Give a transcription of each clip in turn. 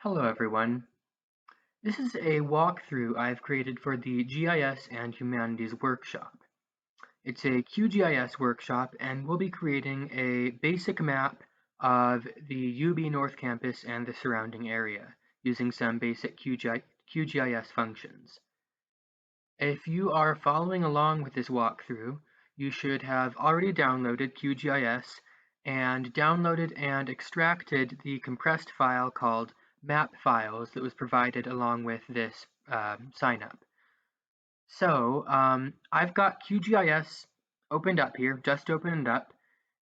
Hello everyone. This is a walkthrough I've created for the GIS and Humanities workshop. It's a QGIS workshop and we'll be creating a basic map of the UB North Campus and the surrounding area using some basic QGIS functions. If you are following along with this walkthrough, you should have already downloaded QGIS and downloaded and extracted the compressed file called map files that was provided along with this sign up. So I've got QGIS opened up here, just opened up,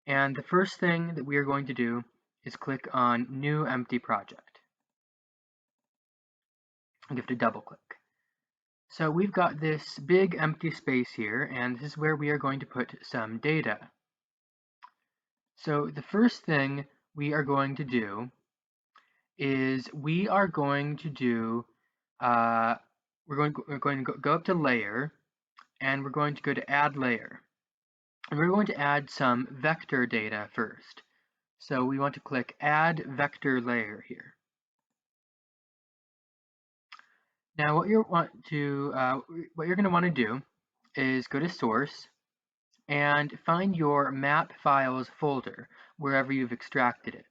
and the first thing that we are going to do is click on New Empty Project. You have to double click. So we've got this big empty space here, and this is where we are going to put some data. So the first thing we are going to do is we're going to go up to Layer, and we're going to go to Add Layer. And we're going to add some vector data first. So we want to click Add Vector Layer here. Now what you're going to want to do is go to Source and find your map files folder wherever you've extracted it.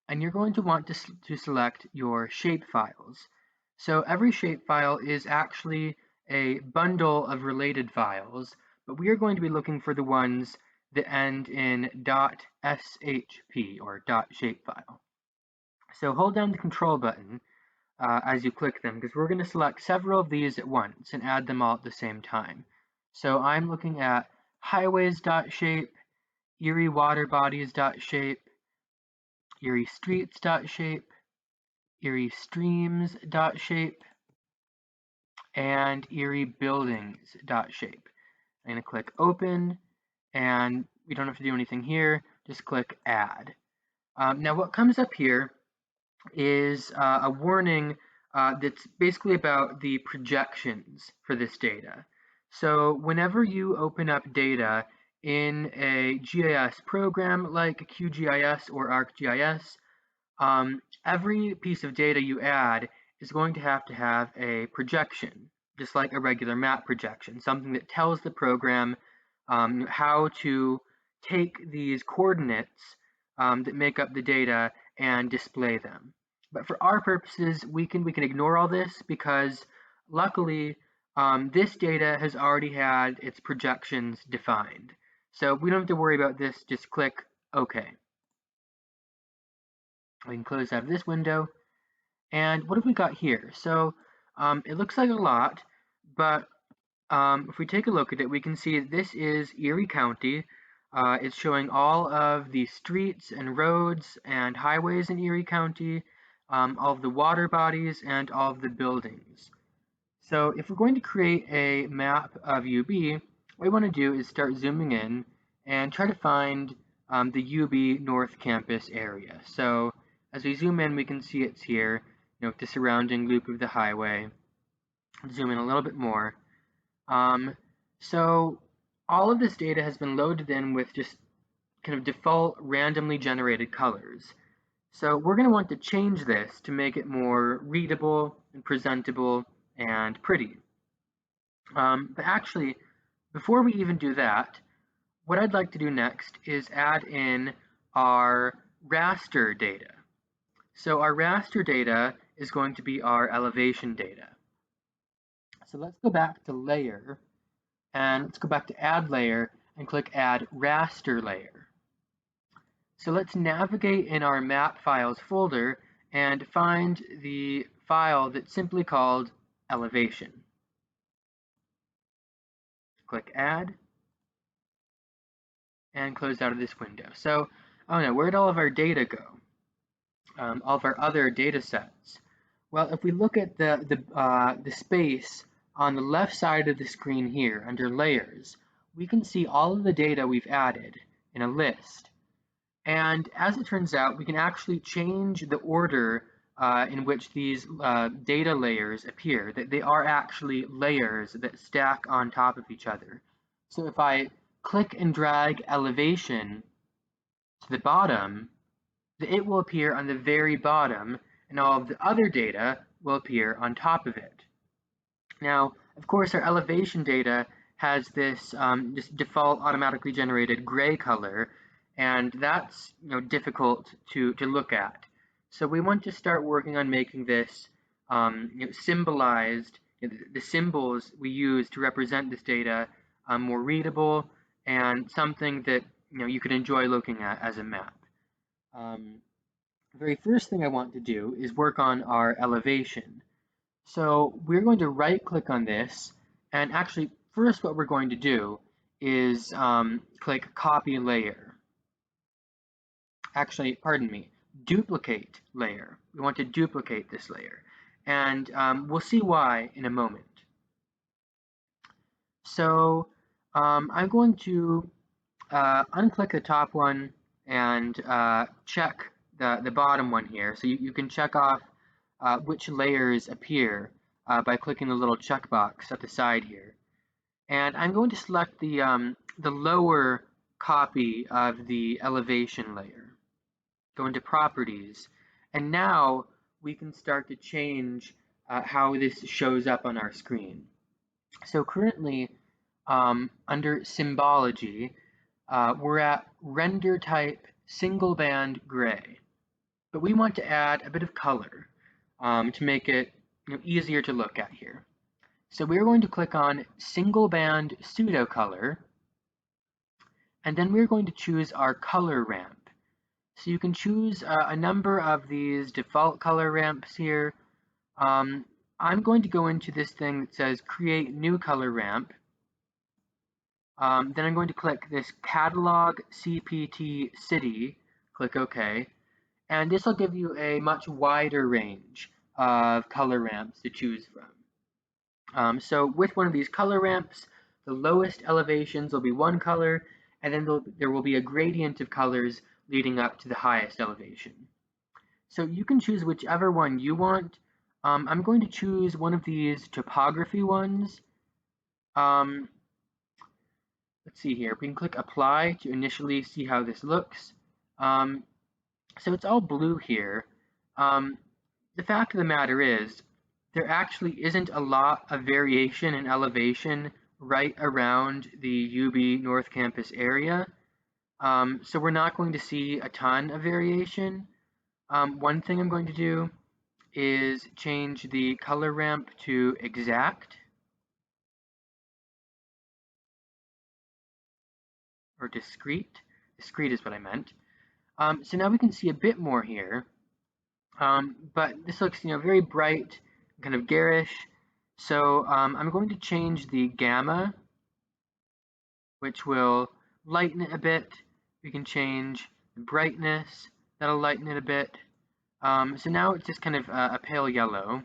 And you're going to want to select your shapefiles. So every shapefile is actually a bundle of related files, but we are going to be looking for the ones that end in .shp or .shapefile. So hold down the Control button as you click them, because we're going to select several of these at once and add them all at the same time. So I'm looking at highways.shape, Erie water bodies.shape, Erie streets.shape, Erie streams.shape, and Erie buildings.shape. I'm going to click Open, and we don't have to do anything here. Just click Add. Now what comes up here is a warning that's basically about the projections for this data. So whenever you open up data in a GIS program like QGIS or ArcGIS, every piece of data you add is going to have a projection, just like a regular map projection, something that tells the program how to take these coordinates that make up the data and display them. But for our purposes, we can ignore all this because luckily this data has already had its projections defined. So we don't have to worry about this, just click OK. We can close out of this window. And what have we got here? So it looks like a lot, but if we take a look at it, we can see that this is Erie County. It's showing all of the streets and roads and highways in Erie County, all of the water bodies, and all of the buildings. So if we're going to create a map of UB, what we want to do is start zooming in and try to find the UB North Campus area. So as we zoom in, we can see it's here, with the surrounding loop of the highway. Zoom in a little bit more. So all of this data has been loaded in with just kind of default randomly generated colors. So we're going to want to change this to make it more readable and presentable and pretty. But actually, before we even do that, what I'd like to do next is add in our raster data. So our raster data is going to be our elevation data. So let's go back to Layer, and let's go back to Add Layer and click Add Raster Layer. So let's navigate in our map files folder and find the file that's simply called elevation. Click Add and close out of this window. So, oh no, where'd all of our data go? All of our other data sets. Well, if we look at the space on the left side of the screen here under Layers, we can see all of the data we've added in a list. And as it turns out, we can actually change the order in which these data layers appear. That they are actually layers that stack on top of each other. So if I click and drag elevation to the bottom, it will appear on the very bottom and all of the other data will appear on top of it. Now, of course, our elevation data has this just default automatically generated gray color, and that's difficult to look at. So we want to start working on making this symbolized, the symbols we use to represent this data more readable and something that you can enjoy looking at as a map. The very first thing I want to do is work on our elevation. So we're going to right click on this, and actually first what we're going to do is click copy layer. Actually, pardon me, duplicate layer. We want to duplicate this layer, and we'll see why in a moment. So I'm going to unclick the top one and check the bottom one here. So you can check off which layers appear by clicking the little checkbox at the side here. And I'm going to select the lower copy of the elevation layer. Go into properties, and now we can start to change how this shows up on our screen. So currently, under Symbology, we're at render type single band gray, but we want to add a bit of color to make it easier to look at here. So we're going to click on single band pseudo color, and then we're going to choose our color ramp. So you can choose a number of these default color ramps here. I'm going to go into this thing that says create new color ramp. Then I'm going to click this catalog CPT city, click OK, and this will give you a much wider range of color ramps to choose from. So with one of these color ramps, the lowest elevations will be one color, and then there will be a gradient of colors leading up to the highest elevation. So you can choose whichever one you want. I'm going to choose one of these topography ones. Let's see here. We can click apply to initially see how this looks. So it's all blue here. The fact of the matter is, there actually isn't a lot of variation in elevation right around the UB North Campus area. So we're not going to see a ton of variation. One thing I'm going to do is change the color ramp to exact, or discrete. Discrete is what I meant. So now we can see a bit more here, but this looks very bright, kind of garish. So I'm going to change the gamma, which will lighten it a bit. We can change the brightness, that'll lighten it a bit. So now it's just kind of a pale yellow.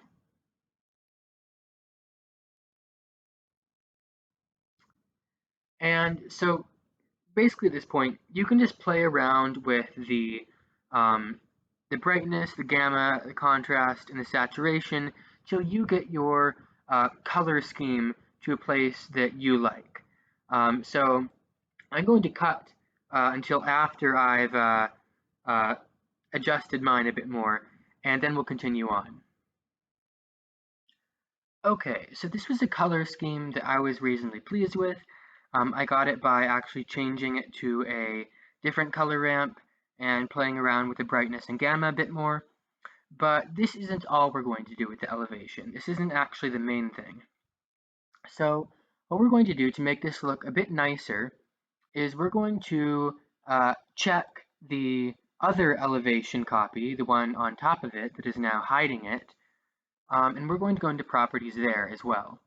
And so basically at this point, you can just play around with the brightness, the gamma, the contrast, and the saturation till you get your color scheme to a place that you like. So I'm going to cut until after I've adjusted mine a bit more, and then we'll continue on. Okay, so this was a color scheme that I was reasonably pleased with. I got it by actually changing it to a different color ramp and playing around with the brightness and gamma a bit more. But this isn't all we're going to do with the elevation. This isn't actually the main thing. So what we're going to do to make this look a bit nicer is we're going to check the other elevation copy, the one on top of it that is now hiding it, and we're going to go into properties there as well.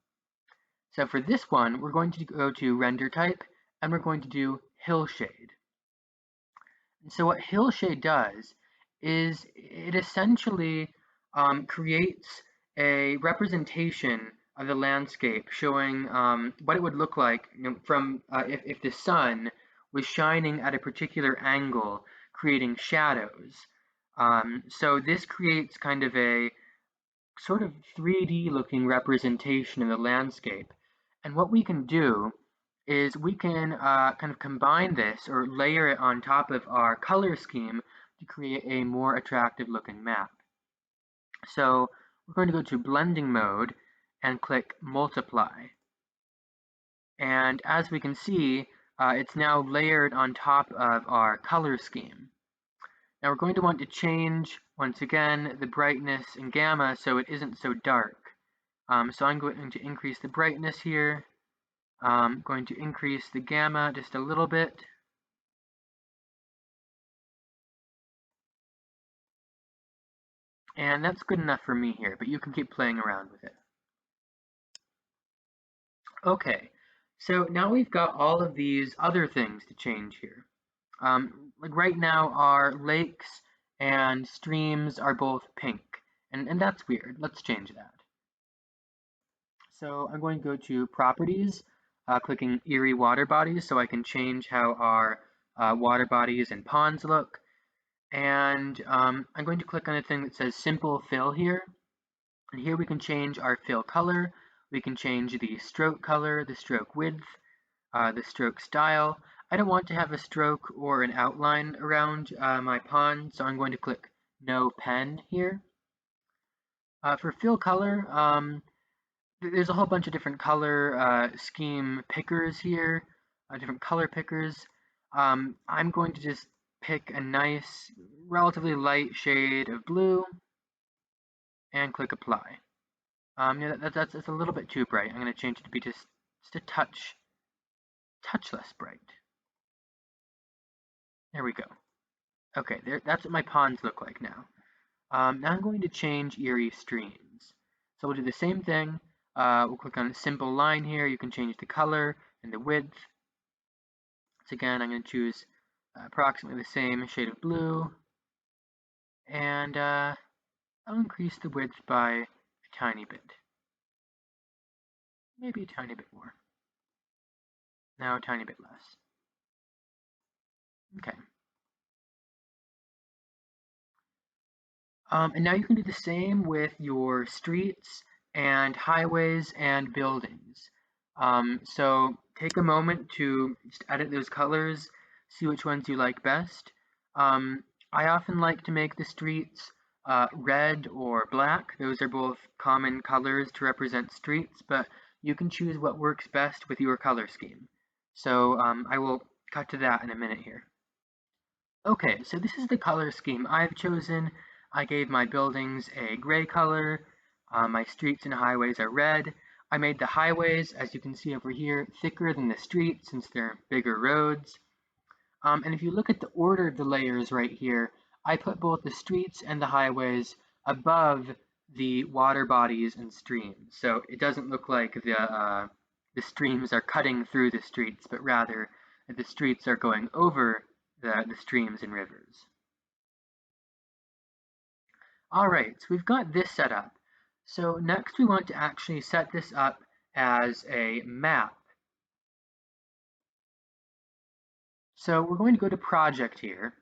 So for this one, we're going to go to render type, and we're going to do Hillshade. And so what Hillshade does is it essentially creates a representation of the landscape showing what it would look like from if the sun was shining at a particular angle, creating shadows. So this creates kind of a sort of 3D looking representation of the landscape. And what we can do is we can kind of combine this or layer it on top of our color scheme to create a more attractive looking map. So we're going to go to blending mode and click multiply. And as we can see, it's now layered on top of our color scheme. Now we're going to want to change, once again, the brightness and gamma so it isn't so dark. So I'm going to increase the brightness here. I'm going to increase the gamma just a little bit. And that's good enough for me here, but you can keep playing around with it. Okay, so now we've got all of these other things to change here. Like right now, our lakes and streams are both pink, and that's weird. Let's change that. So I'm going to go to Properties, clicking Erie Water Bodies so I can change how our water bodies and ponds look. And I'm going to click on a thing that says Simple Fill here. And here we can change our fill color. We can change the stroke color, the stroke width, the stroke style. I don't want to have a stroke or an outline around my pond, so I'm going to click No Pen here. For fill color, there's a whole bunch of different color scheme pickers here, different color pickers. I'm going to just pick a nice, relatively light shade of blue and click Apply. Yeah, that's a little bit too bright. I'm going to change it to be just a touch less bright. There we go. Okay, that's what my ponds look like now. Now I'm going to change Erie streams. So we'll do the same thing. We'll click on a simple line here. You can change the color and the width. So again, I'm going to choose approximately the same shade of blue. And I'll increase the width by a tiny bit. Maybe a tiny bit more. Now a tiny bit less. Okay. And now you can do the same with your streets and highways and buildings. So take a moment to just edit those colors, see which ones you like best. I often like to make the streets red or black. Those are both common colors to represent streets, but you can choose what works best with your color scheme. So I will cut to that in a minute here. Okay, so this is the color scheme I've chosen. I gave my buildings a gray color. My streets and highways are red. I made the highways, as you can see over here, thicker than the streets since they're bigger roads. And if you look at the order of the layers right here, I put both the streets and the highways above the water bodies and streams. So it doesn't look like the streams are cutting through the streets, but rather the streets are going over the streams and rivers. All right, so we've got this set up. So next we want to actually set this up as a map. So we're going to go to Project here,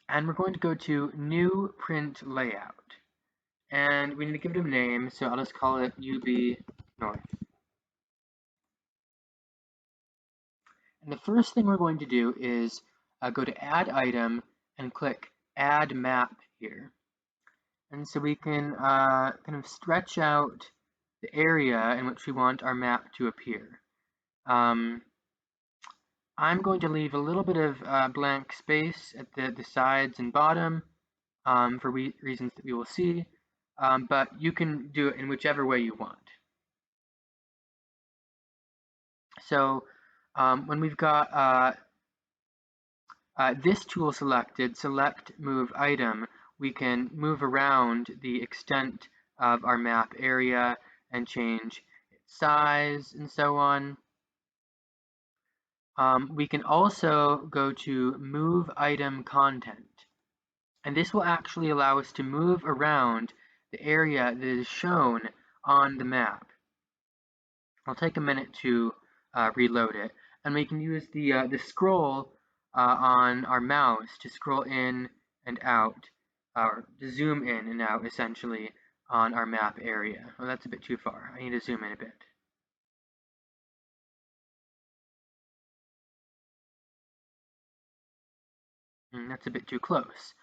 and we're going to go to New Print Layout. And we need to give it a name, so I'll just call it UB North. And the first thing we're going to do is go to Add Item and click Add Map here. And so we can kind of stretch out the area in which we want our map to appear. I'm going to leave a little bit of blank space at the sides and bottom for reasons that we will see, but you can do it in whichever way you want. So when we've got this tool selected, Select Move Item, we can move around the extent of our map area and change its size and so on. We can also go to Move Item Content, and this will actually allow us to move around the area that is shown on the map. I'll take a minute to reload it, and we can use the scroll on our mouse to scroll in and out, or to zoom in and out essentially on our map area. Well, that's a bit too far. I need to zoom in a bit. That's a bit too close.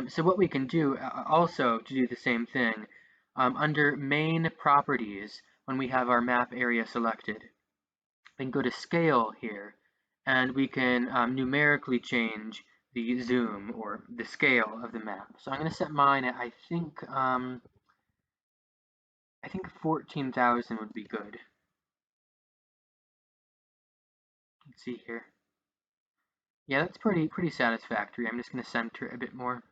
So what we can do also to do the same thing, under main properties, when we have our map area selected, we can go to scale here, and we can numerically change the zoom or the scale of the map. So I'm going to set mine at, I think 14,000 would be good. Let's see here. Yeah, that's pretty satisfactory. I'm just going to center it a bit more.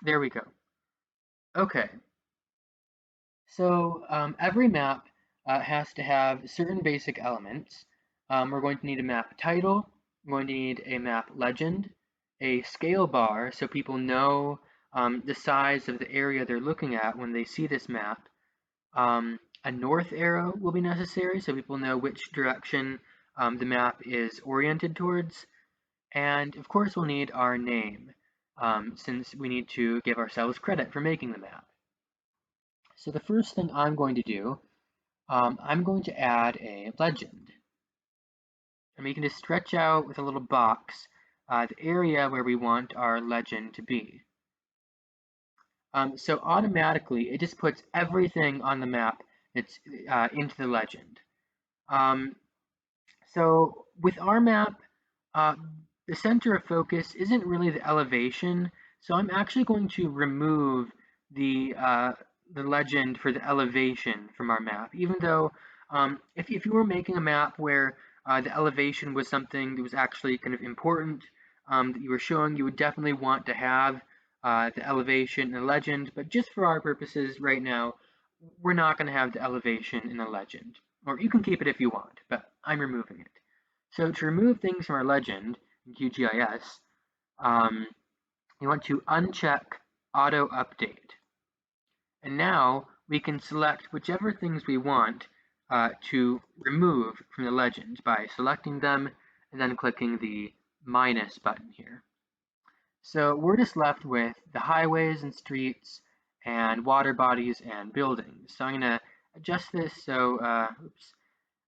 There we go. Okay. So every map has to have certain basic elements. We're going to need a map title. We're going to need a map legend, a scale bar so people know the size of the area they're looking at when they see this map. A north arrow will be necessary so people know which direction the map is oriented towards. And of course we'll need our name since we need to give ourselves credit for making the map. So the first thing I'm going to do, I'm going to add a legend. And we can just stretch out with a little box the area where we want our legend to be. So automatically, it just puts everything on the map that's into the legend. So with our map, the center of focus isn't really the elevation, so I'm actually going to remove the legend for the elevation from our map, even though if you were making a map where the elevation was something that was actually kind of important that you were showing, you would definitely want to have the elevation in the legend, but just for our purposes right now, we're not going to have the elevation in the legend. Or you can keep it if you want, but I'm removing it. So to remove things from our legend in QGIS, you want to uncheck auto update. And now we can select whichever things we want to remove from the legend by selecting them and then clicking the minus button here. So we're just left with the highways and streets and water bodies and buildings. So I'm going to adjust this. So,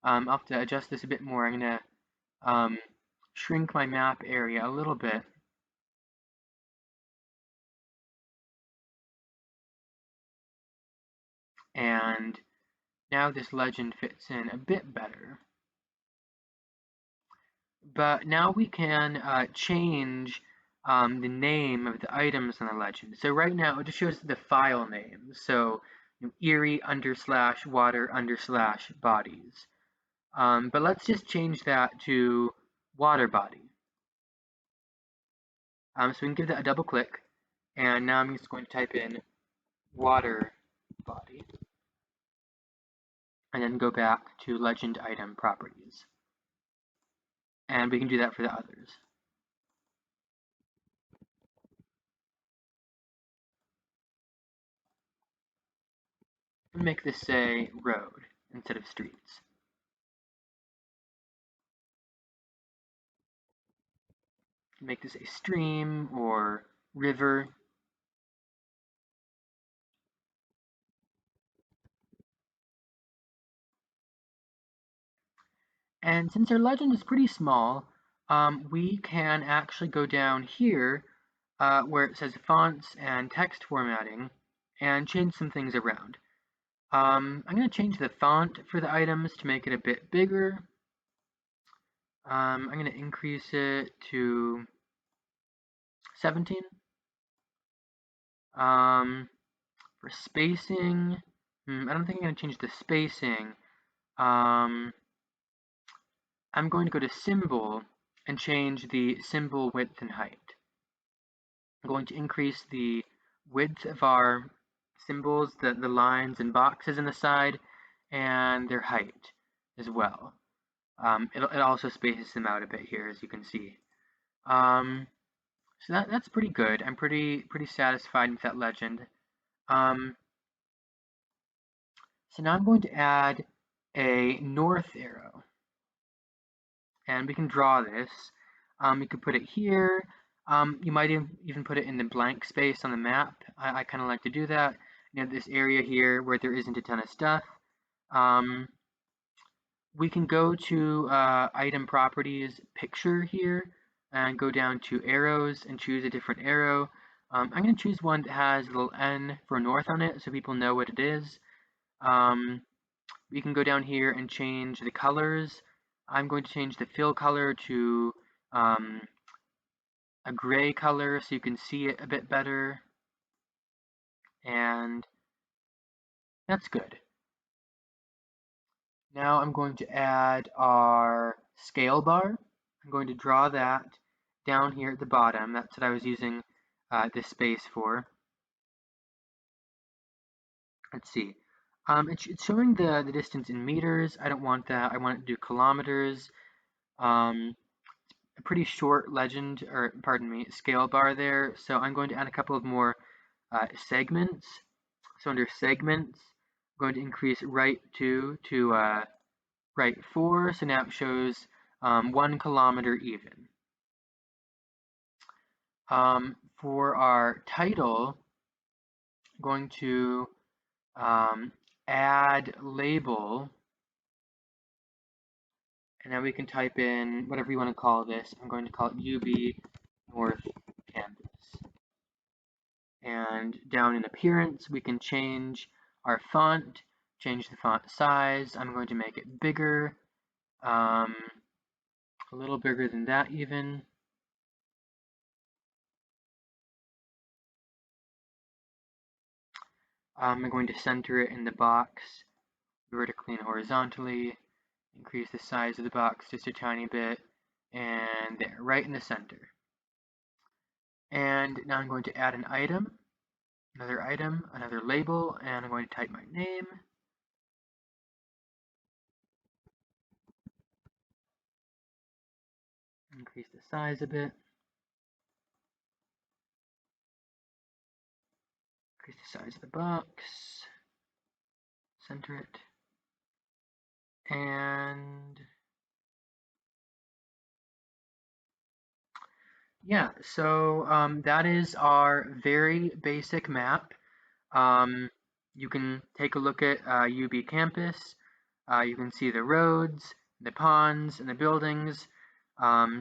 I'll have to adjust this a bit more. I'm going to shrink my map area a little bit. And now this legend fits in a bit better. But now we can change the name of the items in the legend. So right now it just shows the file name. So Erie / water / bodies. But let's just change that to water body. So we can give that a double click. And now I'm just going to type in water body. And then go back to legend item properties. And we can do that for the others. Make this say road instead of streets. Make this a stream or river. And since our legend is pretty small, we can actually go down here where it says fonts and text formatting and change some things around. I'm going to change the font for the items to make it a bit bigger. I'm going to increase it to 17. For spacing, I don't think I'm going to change the spacing. I'm going to go to symbol and change the symbol width and height. I'm going to increase the width of our symbols, the lines and boxes in the side, and their height as well. It also spaces them out a bit here, as you can see. So that's pretty good. I'm pretty satisfied with that legend. So now I'm going to add a north arrow. And we can draw this. You could put it here. You might even put it in the blank space on the map. I kind of like to do that. You know, this area here where there isn't a ton of stuff. We can go to item properties picture here and go down to arrows and choose a different arrow. I'm going to choose one that has a little N for north on it so people know what it is. We can go down here and change the colors. I'm going to change the fill color to a gray color so you can see it a bit better. And that's good. Now I'm going to add our scale bar. I'm going to draw that down here at the bottom. That's what I was using this space for. Let's see. It's showing the distance in meters. I don't want that. I want it to do kilometers. A pretty short legend, or pardon me, scale bar there. So I'm going to add a couple of more segments. So under segments, I'm going to increase right 2 to right 4. So now it shows 1 kilometer even. For our title, I'm going to add label, and now we can type in whatever you want to call this. I'm going to call it UB North Campus. And down in appearance, we can change our font, change the font size. I'm going to make it bigger, a little bigger than that even. I'm going to center it in the box vertically and horizontally, increase the size of the box just a tiny bit, and there, right in the center. And now I'm going to add an item, another label, and I'm going to type my name. Increase the size a bit. Increase the size of the box. Center it. And yeah, so that is our very basic map. You can take a look at UB campus. You can see the roads, the ponds, and the buildings,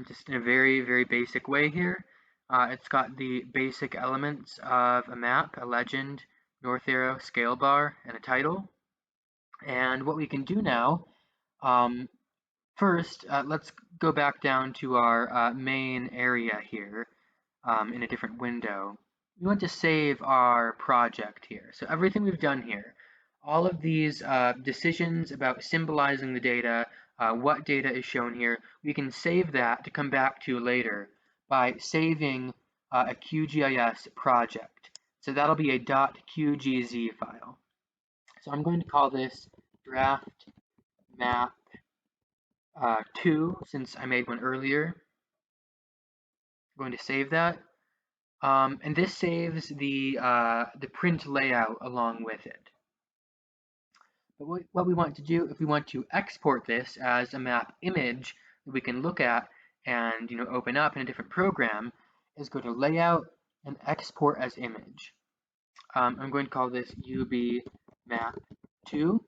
just in a very, very basic way here. It's got the basic elements of a map, a legend, north arrow, scale bar, and a title. And what we can do now, first, let's go back down to our main area here in a different window. We want to save our project here. So everything we've done here, all of these decisions about symbolizing the data, what data is shown here, we can save that to come back to later by saving a QGIS project. So that'll be a .qgz file. So I'm going to call this draft map 2 since I made one earlier. I'm going to save that. And this saves the print layout along with it. But what we want to do, if we want to export this as a map image that we can look at and open up in a different program, is go to Layout and Export as Image. I'm going to call this UB Map 2.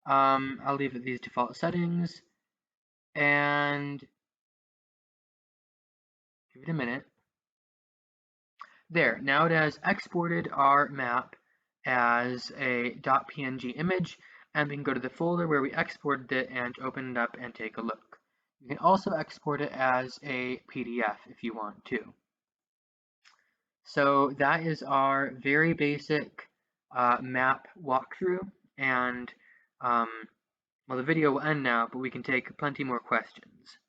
I'll leave it these default settings and give it a minute. There, now it has exported our map as a .png image, and we can go to the folder where we exported it and open it up and take a look. You can also export it as a PDF if you want to. So that is our very basic map walkthrough, and well, the video will end now, but we can take plenty more questions.